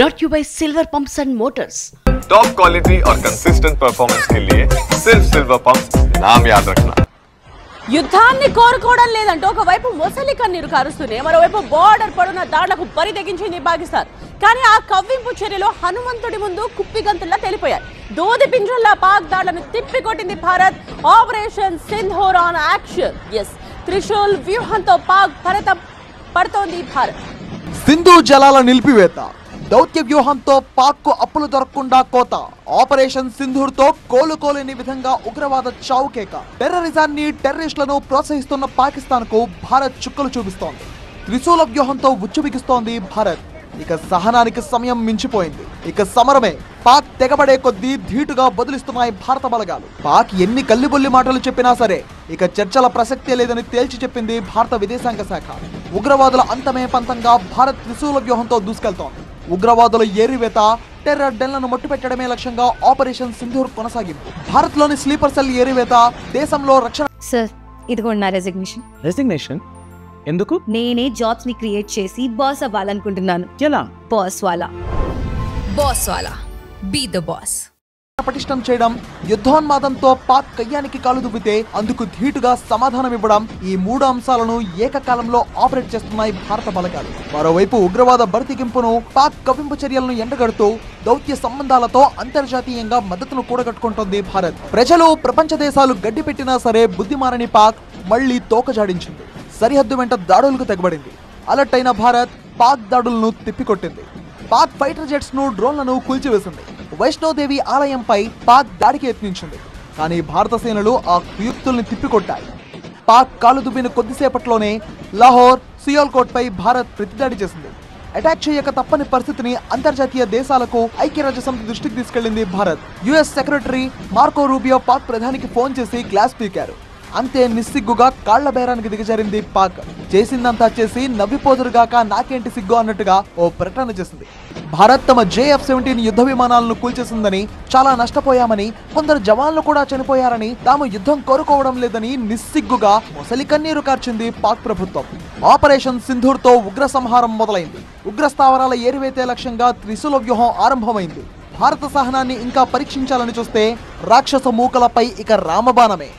brought to you by Silver Pumps and Motors. Top quality और consistent performance के लिए सिर्फ सिल्वर पंप्स नाम याद रखना. యుద్ధాన్ని కోరుకోవడం లేదంటూ ఒకవైపు మొసలి కన్నీరు కారుస్తూనే మరోవైపు బోర్డర్ పడున్న దాడులకు బరి తెగించింది పాకిస్తాన్. కానీ ఆ కవ్వింపు చర్యలో హనుమంతుడి ముందు కుప్పిగంతుల్లా తెలిపోయాయి. దూది పింజుల్లా పాక్ దాడులను తిప్పికొట్టింది Bharat. Operation Sindoor on action. Yes, Trishul వ్యూహంతో పాక్ భరతం పడుతోంది భారత్. సింధు జలాల నిలిపివేత, దౌత్య వ్యూహంతో పాక్కు అప్పులు దొరకకుండా కోత, ఆపరేషన్ సింధూర్తో కోలుకోలేని విధంగా ఉగ్రవాద చావుకేక, టెర్రరిజాన్ని టెర్రరిస్టులను ప్రోత్సహిస్తున్న పాకిస్తాన్కు భారత్ చుక్కలు చూపిస్తోంది. త్రిశూల వ్యూహంతో ఉచ్చుబిగిస్తోంది భారత్. ఇక సహనానికి సమయం మించిపోయింది. ఇక సమరమే. పాక్ తెగబడే కొద్దీ ధీటుగా బదులిస్తున్నాయి భారత బలగాలు. పాక్ ఎన్ని కల్లిబొల్లి మాటలు చెప్పినా సరే ఇక చర్చల ప్రసక్తే లేదని తేల్చి చెప్పింది భారత విదేశాంగ శాఖ. ఉగ్రవాదుల అంతమే పంతంగా భారత్ త్రిశూల వ్యూహంతో దూసుకెళ్తోంది. ఉగ్రవాదుల ఏరివేత, టెర్రర్ డెన్లను మట్టుపెట్టడమే లక్ష్యంగా ఆపరేషన్ సింధూర్ కొనసాగింది. భారత్ లోని స్లీపర్ సెల్ ఏరివేత, దేశంలో రక్షణ. సార్, ఇదిగోండి నా రెసిగ్నేషన్. ఎందుకు? నేనే జాబ్స్ ని క్రియేట్ చేసి బాస్ అవ్వాలనుకుంటున్నాను. ఎలా? బాస్ వాలా బీ ద బాస్. పటిష్టం చేయడం, యుద్ధోన్మాదంతో పాక్ కయ్యానికి కాలు దువ్వితే అందుకు ధీటుగా సమాధానం ఇవ్వడం, ఈ మూడు అంశాలను ఏకకాలంలో ఆపరేట్ చేస్తున్నాయి భారత బలగాలు. మరోవైపు ఉగ్రవాద బరితెగింపును, పాక్ కవ్వింపు చర్యలను ఎండగడుతూ దౌత్య సంబంధాలతో అంతర్జాతీయంగా మద్దతును కూడగట్టుకుంటోంది భారత్. ప్రజలు, ప్రపంచ దేశాలు గడ్డి పెట్టినా సరే బుద్ధిమారని పాక్ మళ్లీ తోకజాడించింది. సరిహద్దు వెంట దాడులకు తెగబడింది. అలర్ట్ అయిన భారత్ పాక్ దాడులను తిప్పికొట్టింది. పాక్ ఫైటర్ జెట్స్ ను, డ్రోన్లను కూల్చివేసింది. వైష్ణోదేవి ఆలయంపై పాక్ దాడికి యత్నించింది. కానీ భారత సేనలు ఆ కుయుక్తుల్ని తిప్పికొట్టాయి. పాక్ కాలు దువ్విన కొద్దిసేపట్లోనే లాహోర్, సియాల్కోట్ పై భారత్ ప్రతిదాడి చేసింది. అటాక్ చేయక తప్పని పరిస్థితిని అంతర్జాతీయ దేశాలకు ఐక్యరాజ్య సమితి దృష్టికి తీసుకెళ్లింది Bharat. US secretary Marco Rubio Pak ప్రధానికి ఫోన్ చేసి క్లాస్ పీకారు. అంతే నిస్సిగ్గుగా కాళ్ల బేరానికి దిగజారింది పాక్. చేసిందంతా చేసి నవ్విపోదురుగాక నాకేంటి సిగ్గు అన్నట్టుగా ఓ ప్రకటన చేసింది. భారత్ తమ JF-17 యుద్ధ విమానాలను కూల్చేసిందని, చాలా నష్టపోయామని, కొందరు జవాన్లు కూడా చనిపోయారని, తాము యుద్ధం కోరుకోవడం లేదని నిస్సిగ్గుగా మొసలి కన్నీరు కార్చింది పాక్ ప్రభుత్వం. ఆపరేషన్ సింధూర్తో ఉగ్ర సంహారం మొదలైంది. ఉగ్ర స్థావరాల ఏరివేతే లక్ష్యంగా త్రిశూల వ్యూహం ఆరంభమైంది. భారత సహనాన్ని ఇంకా పరీక్షించాలని చూస్తే రాక్షస మూకలపై ఇక రామబాణమే.